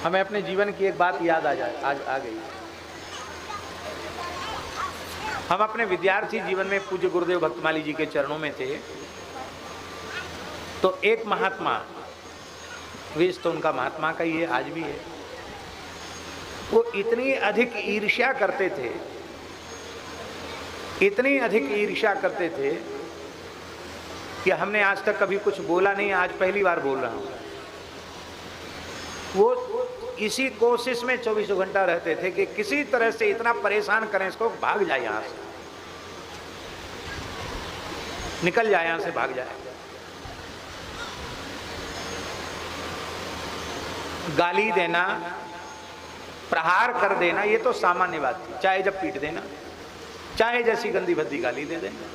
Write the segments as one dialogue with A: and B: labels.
A: हमें अपने जीवन की एक बात याद आ गई। हम अपने विद्यार्थी जीवन में पूज्य गुरुदेव भक्तमाली जी के चरणों में थे, तो एक महात्मा, वेश तो उनका महात्मा का ही है, आज भी है, वो इतनी अधिक ईर्ष्या करते थे, इतनी अधिक ईर्ष्या करते थे कि हमने आज तक कभी कुछ बोला नहीं, आज पहली बार बोल रहा हूं। वो इसी कोशिश में 24 घंटा रहते थे कि किसी तरह से इतना परेशान करें इसको, भाग जाए यहां से, निकल जाए यहां से, भाग जाए। गाली देना, प्रहार कर देना, ये तो सामान्य बात थी, चाहे जब पीट देना, चाहे जैसी गंदी भद्दी गाली दे देना।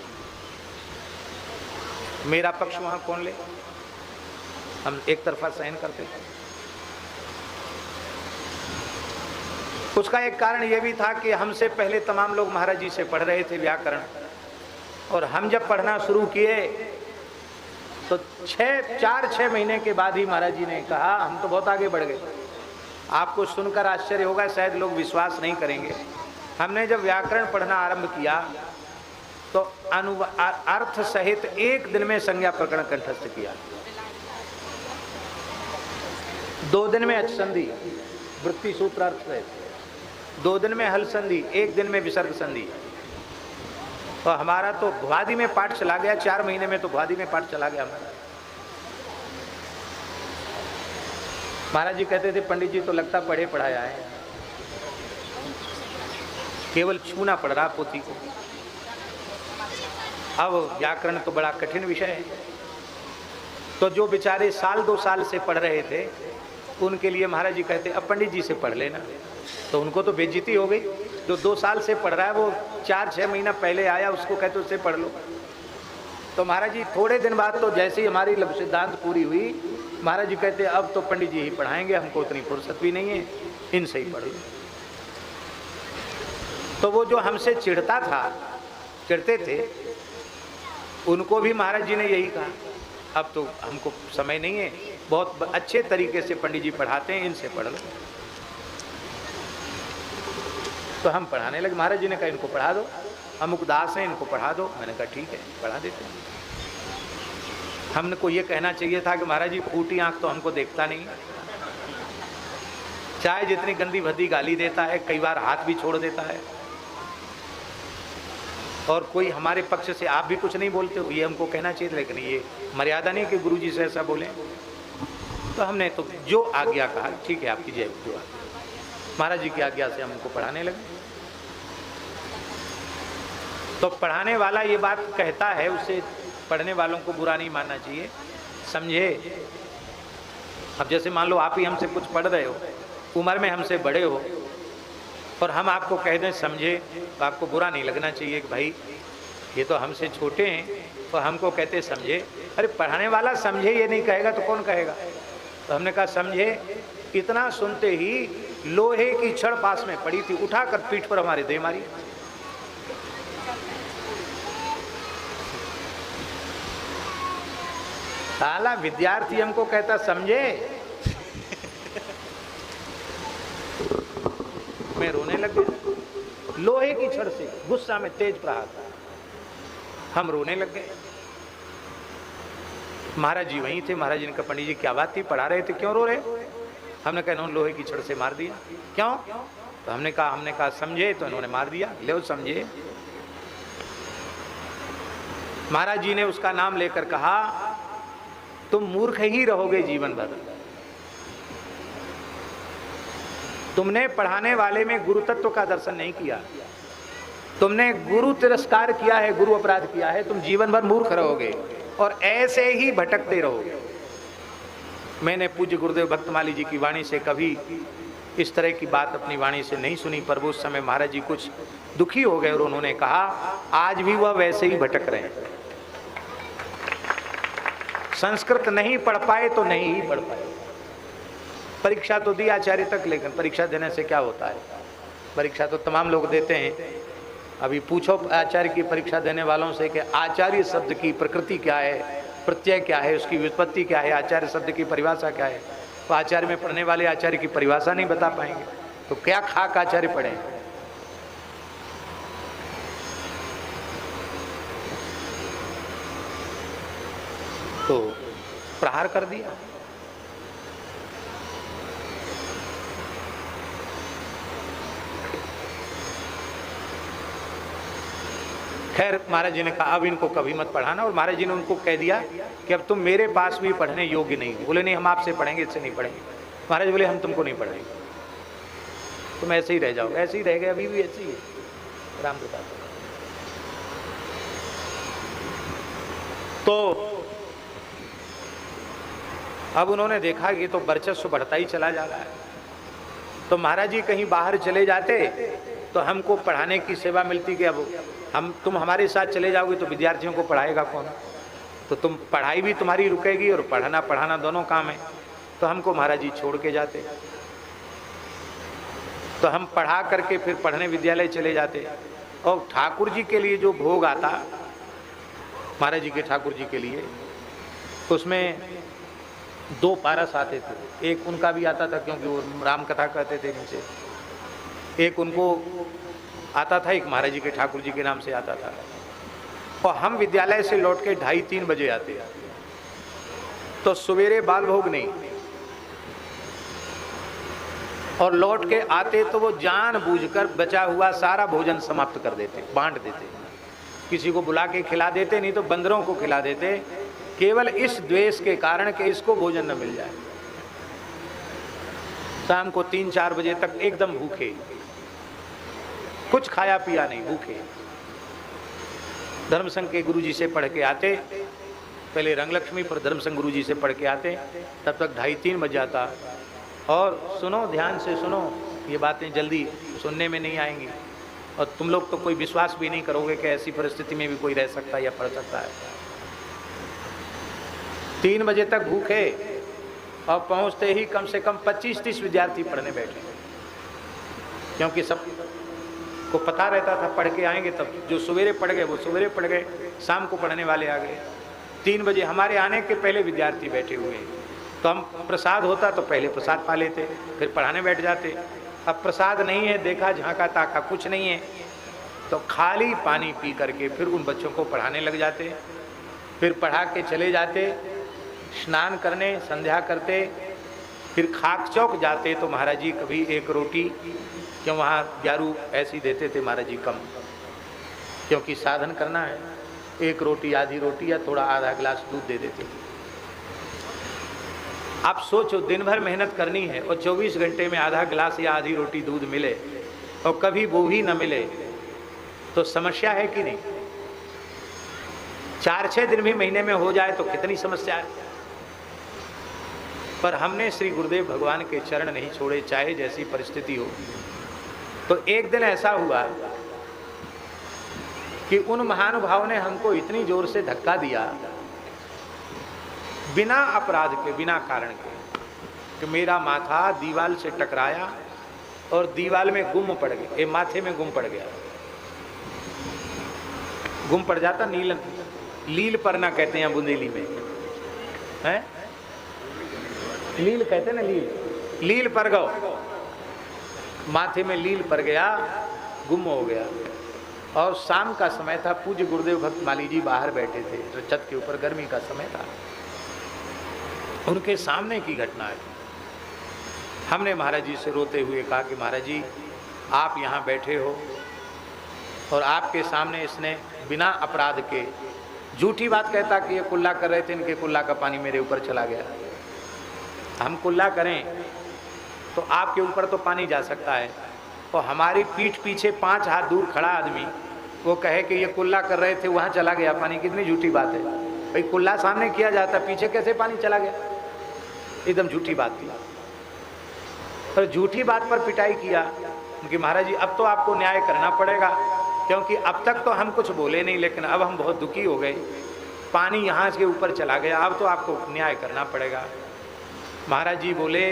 A: मेरा पक्ष वहां कौन ले, हम एक तरफा सहन करते थे। उसका एक कारण यह भी था कि हमसे पहले तमाम लोग महाराज जी से पढ़ रहे थे व्याकरण, और हम जब पढ़ना शुरू किए तो 4-6 महीने के बाद ही महाराज जी ने कहा हम तो बहुत आगे बढ़ गए। आपको सुनकर आश्चर्य होगा, शायद लोग विश्वास नहीं करेंगे। हमने जब व्याकरण पढ़ना आरंभ किया तो अर्थ सहित एक दिन में संज्ञा प्रकरण कंठस्थ किया, 2 दिन में अच्छ-संधि, वृत्ति सूत्र अर्थ सहित, 2 दिन में हल संधि, 1 दिन में विसर्ग संधि। तो हमारा तो भुआदी में पाठ चला गया, 4 महीने में तो भुआदी में पाठ चला गया हमारा। महाराज जी कहते थे पंडित जी तो लगता पढ़े पढ़ाया है, केवल छूना पड़ रहा पोथी को। अब व्याकरण तो बड़ा कठिन विषय है, तो जो बेचारे 1-2 साल से पढ़ रहे थे उनके लिए महाराज जी कहते अब पंडित जी से पढ़ लेना, तो उनको तो बेइज्जती हो गई। जो 2 साल से पढ़ रहा है वो 4-6 महीना पहले आया, उसको कहते उससे पढ़ लो। तो महाराज जी थोड़े दिन बाद तो जैसे ही हमारी लघु सिद्धांत पूरी हुई, महाराज जी कहते अब तो पंडित जी ही पढ़ाएंगे, हमको उतनी फुर्सत भी नहीं है, इनसे ही पढ़ लो। तो वो जो हमसे चिढ़ते थे उनको भी महाराज जी ने यही कहा अब तो हमको समय नहीं है, बहुत अच्छे तरीके से पंडित जी पढ़ाते हैं, इनसे पढ़ लो। तो हम पढ़ाने लगे। महाराज जी ने कहा इनको पढ़ा दो, हम उदास हैं, इनको पढ़ा दो। मैंने कहा ठीक है, पढ़ा देते हैं। हमने को ये कहना चाहिए था कि महाराज जी फूटी आंख तो हमको देखता नहीं, चाहे जितनी गंदी भद्दी गाली देता है, कई बार हाथ भी छोड़ देता है, और कोई हमारे पक्ष से आप भी कुछ नहीं बोलते हो, ये हमको कहना चाहिए, लेकिन ये मर्यादा नहीं कि गुरु जी से ऐसा बोले। तो हमने तो जो आज्ञा कहा ठीक है आपकी जय जो आज्ञा, महाराज जी की आज्ञा से हम उनको पढ़ाने लगे। तो पढ़ाने वाला ये बात कहता है, उससे पढ़ने वालों को बुरा नहीं मानना चाहिए, समझे। अब जैसे मान लो आप ही हमसे कुछ पढ़ रहे हो, उम्र में हमसे बड़े हो, और हम आपको कह दें समझे, तो आपको बुरा नहीं लगना चाहिए कि भाई ये तो हमसे छोटे हैं और हमको कहते समझे। अरे पढ़ाने वाला समझे ये नहीं कहेगा तो कौन कहेगा। तो हमने कहा समझे। इतना सुनते ही लोहे की छड़ पास में पड़ी थी, उठाकर पीठ पर हमारे दे मारी। साला विद्यार्थी हमको कहता समझे, मैं रोने लग गया। लोहे की छड़ से गुस्सा में तेज प्रहार, हम रोने लग गए। महाराज जी वहीं थे। महाराज जी ने कहा पंडित जी क्या बात थी, पढ़ा रहे थे, क्यों रो रहे? हमने कहा इन्होंने लोहे की छड़ से मार दिया। क्यों? तो हमने कहा समझे, तो इन्होंने मार दिया, ले समझे। महाराज जी ने उसका नाम लेकर कहा तुम मूर्ख ही रहोगे जीवन भर, तुमने पढ़ाने वाले में गुरु तत्व का दर्शन नहीं किया, तुमने गुरु तिरस्कार किया है, गुरु अपराध किया है, तुम जीवन भर मूर्ख रहोगे और ऐसे ही भटकते रहोगे। मैंने पूज्य गुरुदेव भक्तमाली जी की वाणी से कभी इस तरह की बात अपनी वाणी से नहीं सुनी, पर उस समय महाराज जी कुछ दुखी हो गए और उन्होंने कहा आज भी वह वैसे ही भटक रहे हैं, संस्कृत नहीं पढ़ पाए तो नहीं ही पढ़ पाए। परीक्षा तो दी आचार्य तक, लेकिन परीक्षा देने से क्या होता है? परीक्षा तो तमाम लोग देते हैं। अभी पूछो आचार्य की परीक्षा देने वालों से कि आचार्य शब्द की प्रकृति क्या है, प्रत्यय क्या है, उसकी व्युत्पत्ति क्या है, आचार्य शब्द की परिभाषा क्या है, तो आचार्य में पढ़ने वाले आचार्य की परिभाषा नहीं बता पाएंगे, तो क्या खाक आचार्य पढ़े। तो प्रहार कर दिया। खैर महाराज जी ने कहा अब इनको कभी मत पढ़ाना, और महाराज जी ने उनको कह दिया कि अब तुम मेरे पास भी पढ़ने योग्य नहीं हो। बोले नहीं हम आपसे पढ़ेंगे, इससे नहीं पढ़ेंगे। महाराज बोले हम तुमको नहीं पढ़ाएंगे, तुम ऐसे ही रह जाओ। ऐसे ही रह गए, अभी भी ऐसे ही है राम प्रताप। तो अब उन्होंने देखा कि तो वर्चस्व बढ़ता ही चला जा रहा है, तो महाराज जी कहीं बाहर चले जाते तो हमको पढ़ाने की सेवा मिलती कि अब तुम हमारे साथ चले जाओगे तो विद्यार्थियों को पढ़ाएगा कौन, तो तुम पढ़ाई भी तुम्हारी रुकेगी और पढ़ाना दोनों काम है। तो हमको महाराज जी छोड़ के जाते, तो हम पढ़ा करके फिर पढ़ने विद्यालय चले जाते। और ठाकुर जी के लिए जो भोग आता, महाराज जी के ठाकुर जी के लिए, उसमें 2 पारस आते थे। एक उनका भी आता था क्योंकि वो राम कथा कहते थे नीचे, एक उनको आता था, एक महाराज जी के ठाकुर जी के नाम से आता था। और हम विद्यालय से लौट के 2:30-3 बजे आते, तो सवेरे बाल भोग नहीं, और लौट के आते तो वो जानबूझकर बचा हुआ सारा भोजन समाप्त कर देते, बांट देते, किसी को बुला के खिला देते, नहीं तो बंदरों को खिला देते, केवल इस द्वेष के कारण कि इसको भोजन न मिल जाए। शाम को 3-4 बजे तक एकदम भूखे, कुछ खाया पिया नहीं, भूखे। धर्मसंघ के गुरुजी से पढ़ के आते, पहले रंगलक्ष्मी पर धर्मसंघ गुरुजी से पढ़ के आते, तब तक 2:30-3 बज जाता। और सुनो, ध्यान से सुनो, ये बातें जल्दी सुनने में नहीं आएंगी, और तुम लोग तो कोई विश्वास भी नहीं करोगे कि ऐसी परिस्थिति में भी कोई रह सकता है या पढ़ सकता है। 3 बजे तक भूखे, और पहुंचते ही कम से कम 25-30 विद्यार्थी पढ़ने बैठे, क्योंकि सब को पता रहता था पढ़ के आएंगे, तब जो सवेरे पढ़ गए वो सवेरे पढ़ गए, शाम को पढ़ने वाले आ गए। 3 बजे हमारे आने के पहले विद्यार्थी बैठे हुए, तो हम प्रसाद होता तो पहले प्रसाद पा लेते, फिर पढ़ाने बैठ जाते। अब प्रसाद नहीं है, देखा झांका ताका कुछ नहीं है, तो खाली पानी पी करके फिर उन बच्चों को पढ़ाने लग जाते। फिर पढ़ा के चले जाते, स्नान करने, संध्या करते, फिर खाक चौक जाते। तो महाराज जी कभी 1 रोटी, क्यों वहाँ ग्यारू ऐसी देते थे महाराज जी कम, क्योंकि साधन करना है, 1 रोटी, आधी रोटी या थोड़ा आधा गिलास दूध दे देते। आप सोचो, दिन भर मेहनत करनी है और 24 घंटे में आधा गिलास या आधी रोटी दूध मिले, और कभी वो भी न मिले, तो समस्या है कि नहीं। 4-6 दिन भी महीने में हो जाए तो कितनी समस्या है। पर हमने श्री गुरुदेव भगवान के चरण नहीं छोड़े, चाहे जैसी परिस्थिति हो। तो एक दिन ऐसा हुआ कि उन महानुभाव ने हमको इतनी जोर से धक्का दिया, बिना अपराध के, बिना कारण के, कि मेरा माथा दीवार से टकराया और दीवार में गुम पड़ गया, माथे में गुम पड़ गया। गुम पड़ जाता, लील परना कहते हैं बुंदेली में, है लील कहते ना, लील पर गो, माथे में लील पर गया, गुम हो गया। और शाम का समय था, पूज्य गुरुदेव भक्त माली जी बाहर बैठे थे, तो छत के ऊपर, गर्मी का समय था, उनके सामने की घटना है। हमने महाराज जी से रोते हुए कहा कि महाराज जी आप यहाँ बैठे हो और आपके सामने इसने बिना अपराध के झूठी बात कहता कि ये कुल्ला कर रहे थे, इनके कुल्ला का पानी मेरे ऊपर चला गया। हम कुल्ला करें तो आपके ऊपर तो पानी जा सकता है, और हमारी पीठ पीछे 5 हाथ दूर खड़ा आदमी वो कहे कि ये कुल्ला कर रहे थे, वहाँ चला गया पानी, कितनी झूठी बात है भाई। कुल्ला सामने किया जाता, पीछे कैसे पानी चला गया, एकदम झूठी बात थी। पर झूठी बात पर पिटाई किया कि महाराज जी अब तो आपको न्याय करना पड़ेगा, क्योंकि अब तक तो हम कुछ बोले नहीं, लेकिन अब हम बहुत दुखी हो गए, पानी यहाँ के ऊपर चला गया, अब तो आपको न्याय करना पड़ेगा। महाराज जी बोले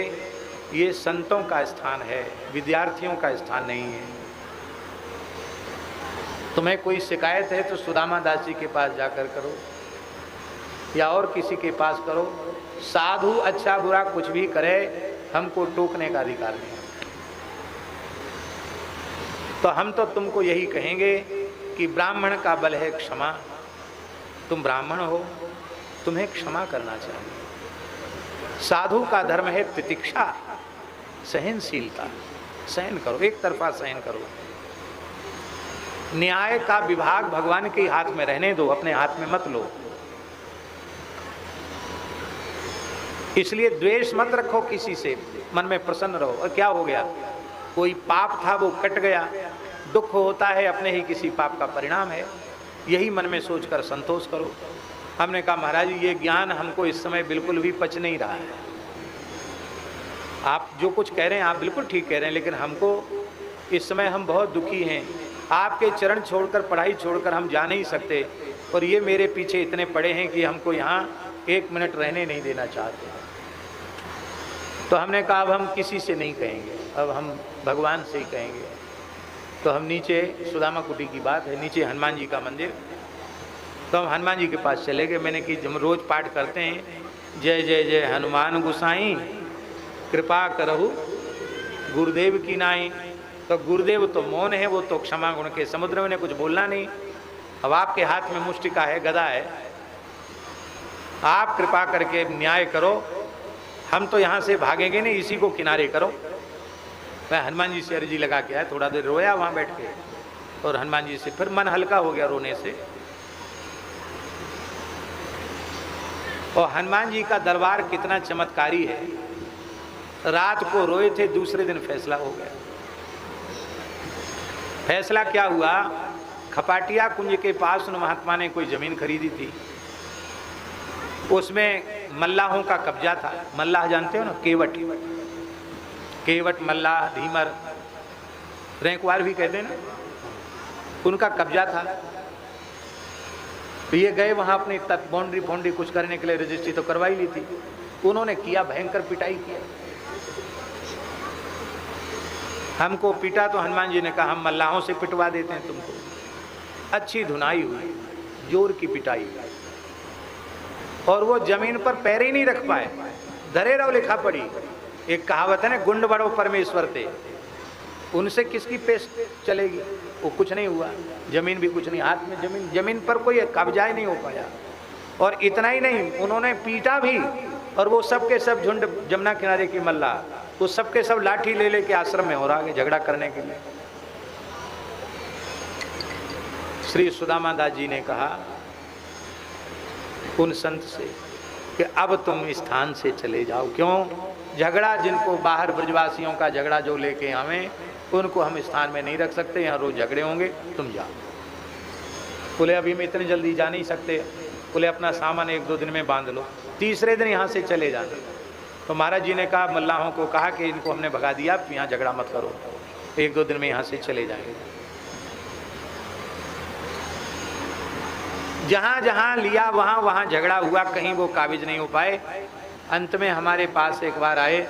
A: ये संतों का स्थान है, विद्यार्थियों का स्थान नहीं है। तुम्हें कोई शिकायत है तो सुदामा दास जी के पास जाकर करो। या और किसी के पास करो, साधु अच्छा बुरा कुछ भी करे, हमको टोकने का अधिकार नहीं। तो हम तो तुमको यही कहेंगे कि ब्राह्मण का बल है क्षमा। तुम ब्राह्मण हो, तुम्हें क्षमा करना चाहिए। साधु का धर्म है तितिक्षा, सहनशीलता, सहन करो, एक तरफा सहन करो। न्याय का विभाग भगवान के हाथ में रहने दो, अपने हाथ में मत लो। इसलिए द्वेष मत रखो किसी से, मन में प्रसन्न रहो। और क्या हो गया, कोई पाप था वो कट गया, दुख होता है अपने ही किसी पाप का परिणाम है, यही मन में सोचकर संतोष करो। हमने कहा महाराज जी ये ज्ञान हमको इस समय बिल्कुल भी पच नहीं रहा है। आप जो कुछ कह रहे हैं आप बिल्कुल ठीक कह रहे हैं, लेकिन हमको इस समय हम बहुत दुखी हैं। आपके चरण छोड़कर, पढ़ाई छोड़कर हम जा नहीं सकते, और ये मेरे पीछे इतने पड़े हैं कि हमको यहाँ 1 मिनट रहने नहीं देना चाहते। तो हमने कहा अब हम किसी से नहीं कहेंगे, अब हम भगवान से ही कहेंगे। तो हम नीचे, सुदामा कुटी की बात है, नीचे हनुमान जी का मंदिर, तो हम हनुमान जी के पास चले गए। मैंने कि हम रोज़ पाठ करते हैं, जय जय जय हनुमान गुसाई, कृपा करहु गुरुदेव की नाई। तो गुरुदेव तो मौन है, वो तो क्षमा गुण के समुद्र में कुछ बोलना नहीं। अब आपके हाथ में मुष्टिका है, गदा है, आप कृपा करके न्याय करो, हम तो यहाँ से भागेंगे नहीं, इसी को किनारे करो। मैं हनुमान जी से अर्जी लगा के आया, थोड़ा देर रोया वहाँ बैठ के, और हनुमान जी से फिर मन हल्का हो गया रोने से। और हनुमान जी का दरबार कितना चमत्कारी है, रात को रोए थे, दूसरे दिन फैसला हो गया। फैसला क्या हुआ, खपाटिया कुंज के पास उन महात्मा ने कोई जमीन खरीदी थी, उसमें मल्लाहों का कब्जा था। मल्लाह जानते हो ना, केवट, केवट मल्लाह, धीमर, रैंकवार भी कहते हैं ना, उनका कब्जा था। तो ये गए वहाँ अपनी बाउंड्री फाउंड्री कुछ करने के लिए, रजिस्ट्री तो करवाई ली थी। उन्होंने किया, भयंकर पिटाई किया, हमको पीटा। तो हनुमान जी ने कहा हम मल्लाहों से पिटवा देते हैं तुमको। अच्छी धुनाई हुई, जोर की पिटाई हुई, और वो जमीन पर पैर ही नहीं रख पाए, धरे रहो लिखा पड़ी। एक कहावत है ना, गुंड बड़ो परमेश्वर थे, उनसे किसकी पेश चलेगी। वो कुछ नहीं हुआ, जमीन भी कुछ नहीं, हाथ में जमीन पर कोई कब्जा ही नहीं हो पाया। और इतना ही नहीं, उन्होंने पीटा भी, और वो सब के सब झुंड, जमुना किनारे की मल्ला, वो सब के सब लाठी ले लेके आश्रम में हो रहा है झगड़ा करने के लिए। श्री सुदामा दास जी ने कहा उन संत से कि अब तुम इस स्थान से चले जाओ। क्यों, झगड़ा जिनको बाहर ब्रजवासियों का झगड़ा जो लेके आवे, उनको हम स्थान में नहीं रख सकते, यहाँ रोज झगड़े होंगे, तुम जाओ। बोले अभी हम इतनी जल्दी जा नहीं सकते, बोले अपना सामान 1-2 दिन में बांध लो, तीसरे दिन यहाँ से चले जाना। तो महाराज जी ने कहा, मल्लाहों को कहा कि इनको हमने भगा दिया, आप यहाँ झगड़ा मत करो, 1-2 दिन में यहाँ से चले जाएंगे। जहाँ जहाँ लिया वहाँ वहाँ झगड़ा हुआ, कहीं वो काबिज नहीं हो पाए। अंत में हमारे पास एक बार आए,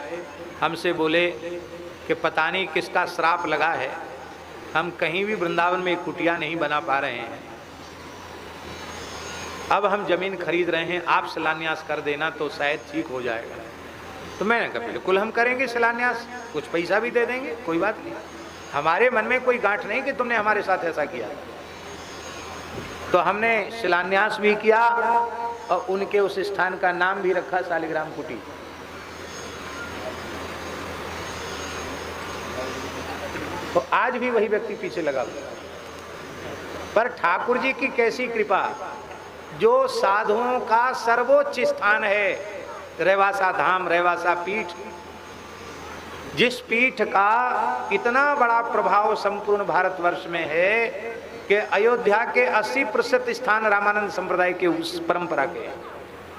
A: हमसे बोले कि पता नहीं किसका श्राप लगा है, हम कहीं भी वृंदावन में कुटिया नहीं बना पा रहे हैं। अब हम जमीन खरीद रहे हैं, आप शिलान्यास कर देना तो शायद ठीक हो जाएगा। तो मैंने कहा बिल्कुल हम करेंगे शिलान्यास, कुछ पैसा भी दे देंगे, कोई बात नहीं, हमारे मन में कोई गांठ नहीं कि तुमने हमारे साथ ऐसा किया। तो हमने शिलान्यास भी किया, और उनके उस स्थान का नाम भी रखा शालिग्राम कुटी। तो आज भी वही व्यक्ति पीछे लगा हुआ। पर ठाकुर जी की कैसी कृपा, जो साधुओं का सर्वोच्च स्थान है, रेवासा धाम, रेवासा पीठ, जिस पीठ का इतना बड़ा प्रभाव संपूर्ण भारतवर्ष में है कि अयोध्या के 80% स्थान रामानंद संप्रदाय के उस परंपरा के हैं।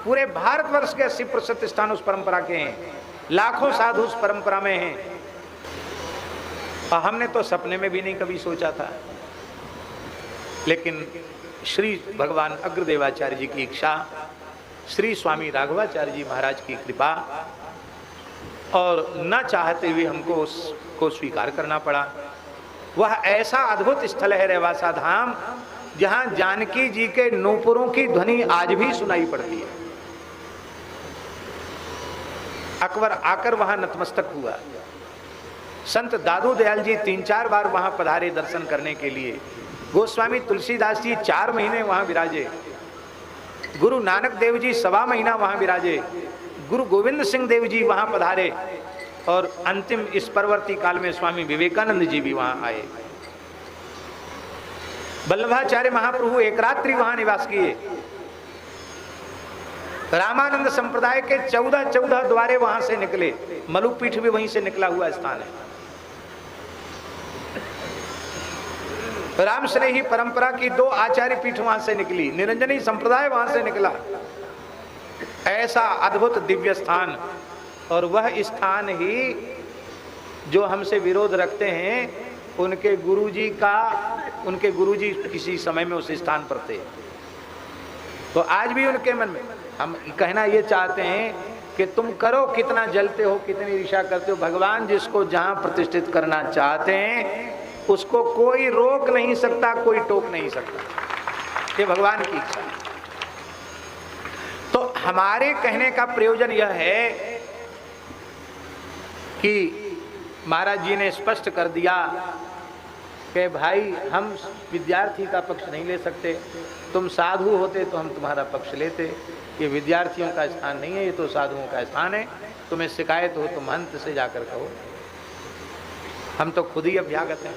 A: पूरे भारतवर्ष के 80% स्थान उस परंपरा के हैं, लाखों साधु उस परंपरा में हैं। और हमने तो सपने में भी नहीं कभी सोचा था, लेकिन श्री भगवान अग्रदेवाचार्य जी की इच्छा, श्री स्वामी राघवाचार्य जी महाराज की कृपा, और न चाहते हुए हमको उसको स्वीकार करना पड़ा। वह ऐसा अद्भुत स्थल है रेवासा धाम जहां जानकी जी के नूपुरों की ध्वनि आज भी सुनाई पड़ती है। अकबर आकर वहां नतमस्तक हुआ। संत दादू दयाल जी 3-4 बार वहां पधारे दर्शन करने के लिए। गोस्वामी तुलसीदास जी 4 महीने वहां विराजे। गुरु नानक देव जी 1.25 महीना वहां विराजे। गुरु गोविंद सिंह देव जी वहां पधारे और अंतिम इस परवर्ती काल में स्वामी विवेकानंद जी भी वहां आए। वल्लभाचार्य महाप्रभु एक रात्रि वहां निवास किए। रामानंद संप्रदाय के 14 द्वारे वहां से निकले। मलुपीठ भी वहीं से निकला हुआ स्थान है। राम स्नेही परंपरा की 2 आचार्य पीठ वहां से निकली। निरंजनी संप्रदाय वहां से निकला। ऐसा अद्भुत दिव्य स्थान, और वह स्थान ही जो हमसे विरोध रखते हैं, उनके गुरुजी किसी समय में उस स्थान पर थे। तो आज भी उनके मन में हम कहना ये चाहते हैं कि तुम करो कितना जलते हो, कितनी ईर्ष्या करते हो, भगवान जिसको जहां प्रतिष्ठित करना चाहते हैं उसको कोई रोक नहीं सकता, कोई टोक नहीं सकता। ये भगवान की इच्छा है। तो हमारे कहने का प्रयोजन यह है कि महाराज जी ने स्पष्ट कर दिया कि भाई हम विद्यार्थी का पक्ष नहीं ले सकते। तुम साधु होते तो हम तुम्हारा पक्ष लेते। ये विद्यार्थियों का स्थान नहीं है, ये तो साधुओं का स्थान है। तुम्हें शिकायत हो तो महंत से जाकर कहो, हम तो खुद ही अभ्यागत हैं।